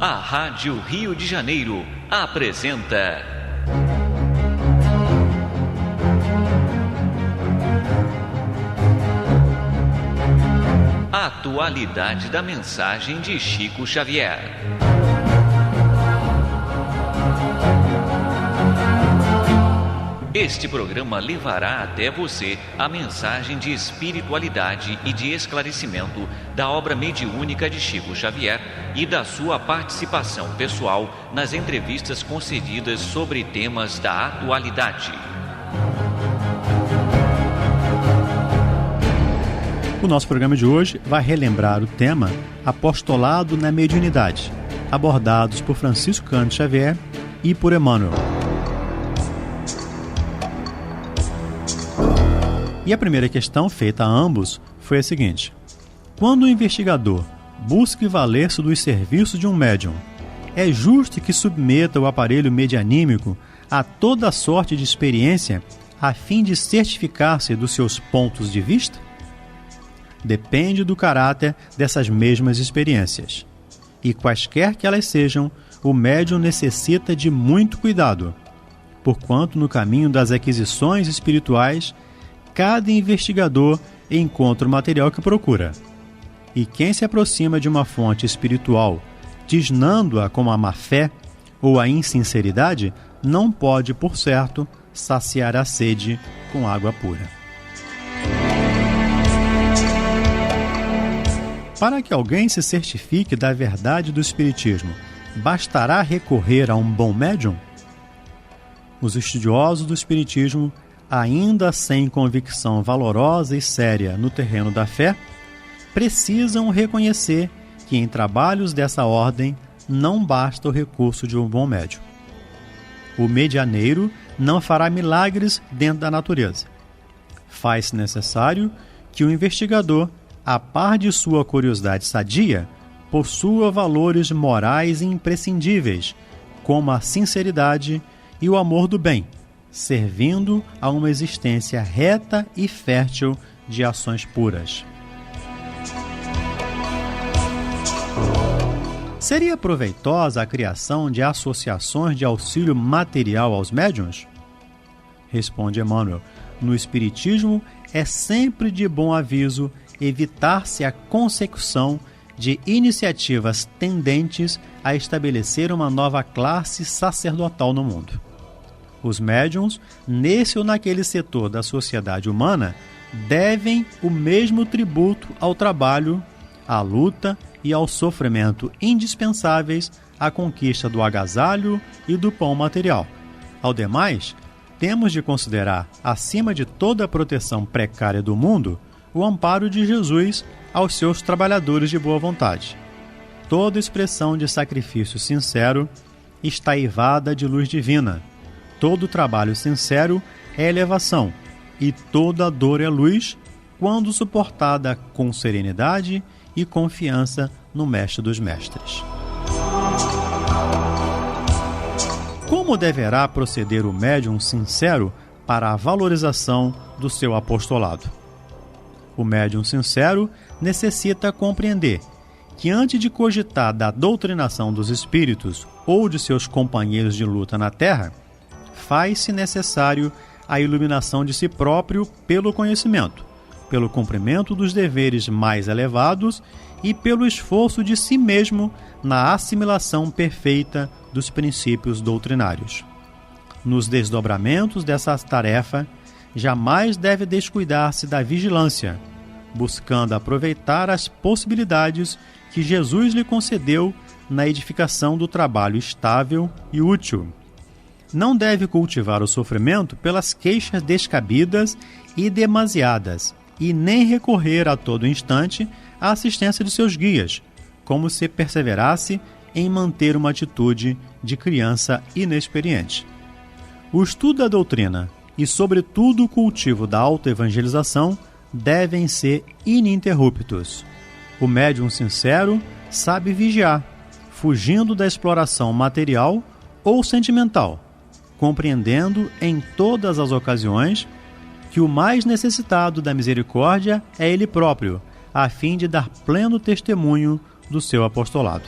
A Rádio Rio de Janeiro apresenta a atualidade da mensagem de Chico Xavier. Este programa levará até você a mensagem de espiritualidade e de esclarecimento da obra mediúnica de Chico Xavier e da sua participação pessoal nas entrevistas concedidas sobre temas da atualidade. O nosso programa de hoje vai relembrar o tema Apostolado na Mediunidade, abordados por Francisco Cândido Xavier e por Emmanuel. E a primeira questão feita a ambos foi a seguinte: quando o investigador busca valer-se dos serviços de um médium, é justo que submeta o aparelho medianímico a toda sorte de experiência a fim de certificar-se dos seus pontos de vista? Depende do caráter dessas mesmas experiências. E quaisquer que elas sejam, o médium necessita de muito cuidado, porquanto no caminho das aquisições espirituais cada investigador encontra o material que procura. E quem se aproxima de uma fonte espiritual, tisnando-a com a má-fé ou a insinceridade, não pode, por certo, saciar a sede com água pura. Para que alguém se certifique da verdade do Espiritismo, bastará recorrer a um bom médium? Os estudiosos do Espiritismo, ainda sem convicção valorosa e séria no terreno da fé, precisam reconhecer que em trabalhos dessa ordem não basta o recurso de um bom médium. O medianeiro não fará milagres dentro da natureza. Faz-se necessário que o investigador, a par de sua curiosidade sadia, possua valores morais imprescindíveis, como a sinceridade e o amor do bem, servindo a uma existência reta e fértil de ações puras. Seria proveitosa a criação de associações de auxílio material aos médiuns? Responde Emmanuel: no Espiritismo é sempre de bom aviso evitar-se a consecução de iniciativas tendentes a estabelecer uma nova classe sacerdotal no mundo. Os médiuns, nesse ou naquele setor da sociedade humana, devem o mesmo tributo ao trabalho, à luta e ao sofrimento indispensáveis à conquista do agasalho e do pão material. Ao demais, temos de considerar, acima de toda a proteção precária do mundo, o amparo de Jesus aos seus trabalhadores de boa vontade. Toda expressão de sacrifício sincero está eivada de luz divina. Todo trabalho sincero é elevação, e toda dor é luz, quando suportada com serenidade e confiança no Mestre dos Mestres. Como deverá proceder o médium sincero para a valorização do seu apostolado? O médium sincero necessita compreender que, antes de cogitar da doutrinação dos espíritos ou de seus companheiros de luta na Terra, faz-se necessário a iluminação de si próprio pelo conhecimento, pelo cumprimento dos deveres mais elevados e pelo esforço de si mesmo na assimilação perfeita dos princípios doutrinários. Nos desdobramentos dessa tarefa, jamais deve descuidar-se da vigilância, buscando aproveitar as possibilidades que Jesus lhe concedeu na edificação do trabalho estável e útil. Não deve cultivar o sofrimento pelas queixas descabidas e demasiadas, e nem recorrer a todo instante à assistência de seus guias, como se perseverasse em manter uma atitude de criança inexperiente. O estudo da doutrina e, sobretudo, o cultivo da autoevangelização devem ser ininterruptos. O médium sincero sabe vigiar, fugindo da exploração material ou sentimental, compreendendo em todas as ocasiões que o mais necessitado da misericórdia é ele próprio, a fim de dar pleno testemunho do seu apostolado.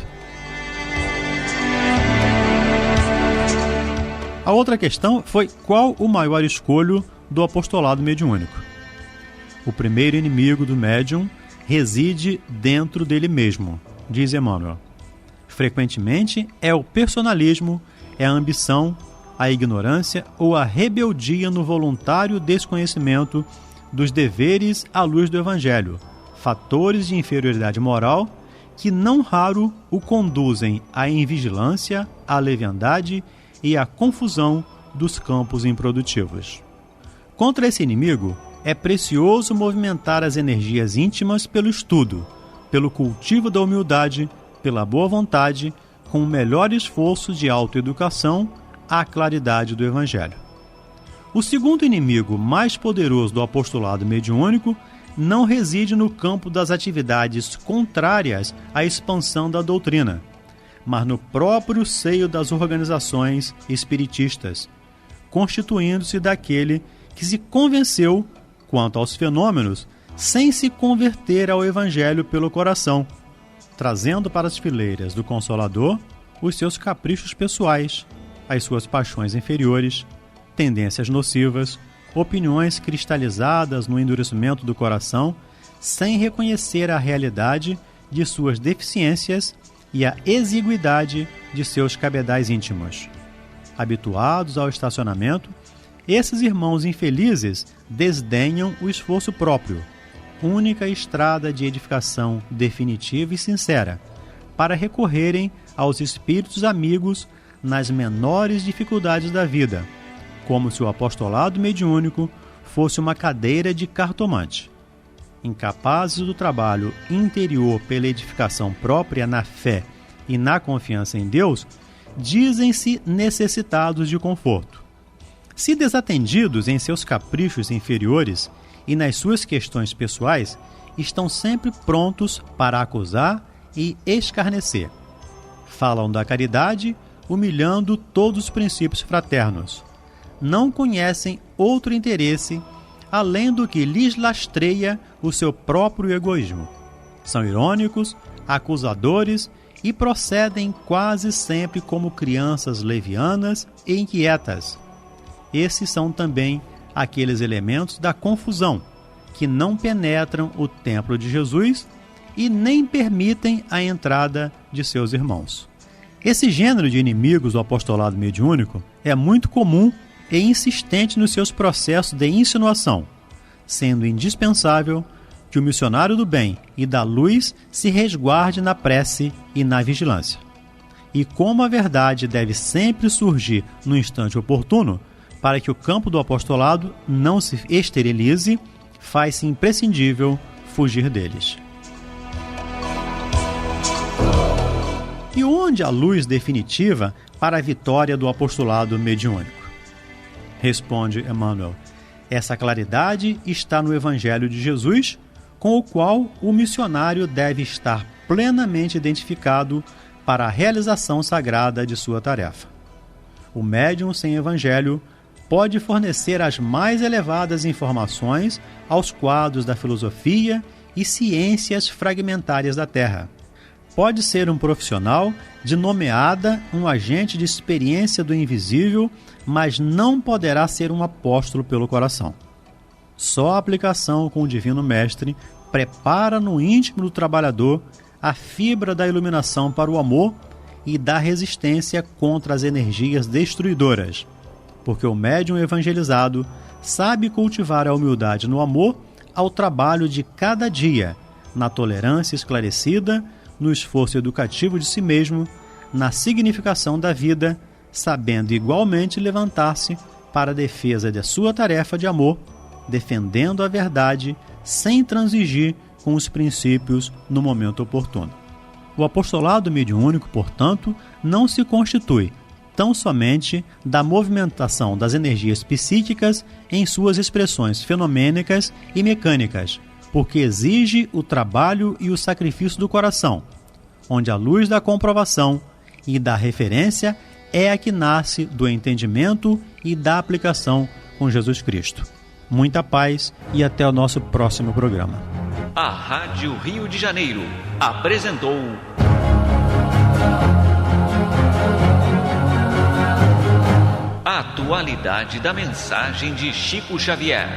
A outra questão foi qual o maior escolho do apostolado mediúnico. O primeiro inimigo do médium reside dentro dele mesmo, diz Emmanuel. Frequentemente é o personalismo, é a ambição, a ignorância ou a rebeldia no voluntário desconhecimento dos deveres à luz do Evangelho, fatores de inferioridade moral que não raro o conduzem à invigilância, à leviandade e à confusão dos campos improdutivos. Contra esse inimigo, é precioso movimentar as energias íntimas pelo estudo, pelo cultivo da humildade, pela boa vontade, com o melhor esforço de autoeducação à claridade do Evangelho. O segundo inimigo mais poderoso do apostolado mediúnico não reside no campo das atividades contrárias à expansão da doutrina, mas no próprio seio das organizações espiritistas, constituindo-se daquele que se convenceu quanto aos fenômenos sem se converter ao Evangelho pelo coração, trazendo para as fileiras do Consolador os seus caprichos pessoais, as suas paixões inferiores, tendências nocivas, opiniões cristalizadas no endurecimento do coração, sem reconhecer a realidade de suas deficiências e a exiguidade de seus cabedais íntimos. Habituados ao estacionamento, esses irmãos infelizes desdenham o esforço próprio, única estrada de edificação definitiva e sincera, para recorrerem aos espíritos amigos nas menores dificuldades da vida, como se o apostolado mediúnico fosse uma cadeira de cartomante. Incapazes do trabalho interior pela edificação própria na fé e na confiança em Deus, dizem-se necessitados de conforto. Se desatendidos em seus caprichos inferiores e nas suas questões pessoais, estão sempre prontos para acusar e escarnecer. Falam da caridade, humilhando todos os princípios fraternos. Não conhecem outro interesse além do que lhes lastreia o seu próprio egoísmo. São irônicos, acusadores e procedem quase sempre como crianças levianas e inquietas. Esses são também aqueles elementos da confusão que não penetram o templo de Jesus e nem permitem a entrada de seus irmãos. Esse gênero de inimigos do apostolado mediúnico é muito comum e insistente nos seus processos de insinuação, sendo indispensável que o missionário do bem e da luz se resguarde na prece e na vigilância. E como a verdade deve sempre surgir no instante oportuno, para que o campo do apostolado não se esterilize, faz-se imprescindível fugir deles. E onde a luz definitiva para a vitória do apostolado mediúnico? Responde Emmanuel: essa claridade está no Evangelho de Jesus, com o qual o missionário deve estar plenamente identificado para a realização sagrada de sua tarefa. O médium sem Evangelho pode fornecer as mais elevadas informações aos quadros da filosofia e ciências fragmentárias da Terra. Pode ser um profissional de nomeada um agente de experiência do invisível, mas não poderá ser um apóstolo pelo coração. Só a aplicação com o Divino Mestre prepara no íntimo do trabalhador a fibra da iluminação para o amor e da resistência contra as energias destruidoras, porque o médium evangelizado sabe cultivar a humildade no amor ao trabalho de cada dia, na tolerância esclarecida, no esforço educativo de si mesmo, na significação da vida, sabendo igualmente levantar-se para a defesa da sua tarefa de amor, defendendo a verdade sem transigir com os princípios no momento oportuno. O apostolado mediúnico, portanto, não se constitui tão somente da movimentação das energias psíquicas em suas expressões fenomênicas e mecânicas, porque exige o trabalho e o sacrifício do coração, onde a luz da comprovação e da referência é a que nasce do entendimento e da aplicação com Jesus Cristo. Muita paz e até o nosso próximo programa. A Rádio Rio de Janeiro apresentou A atualidade da mensagem de Chico Xavier.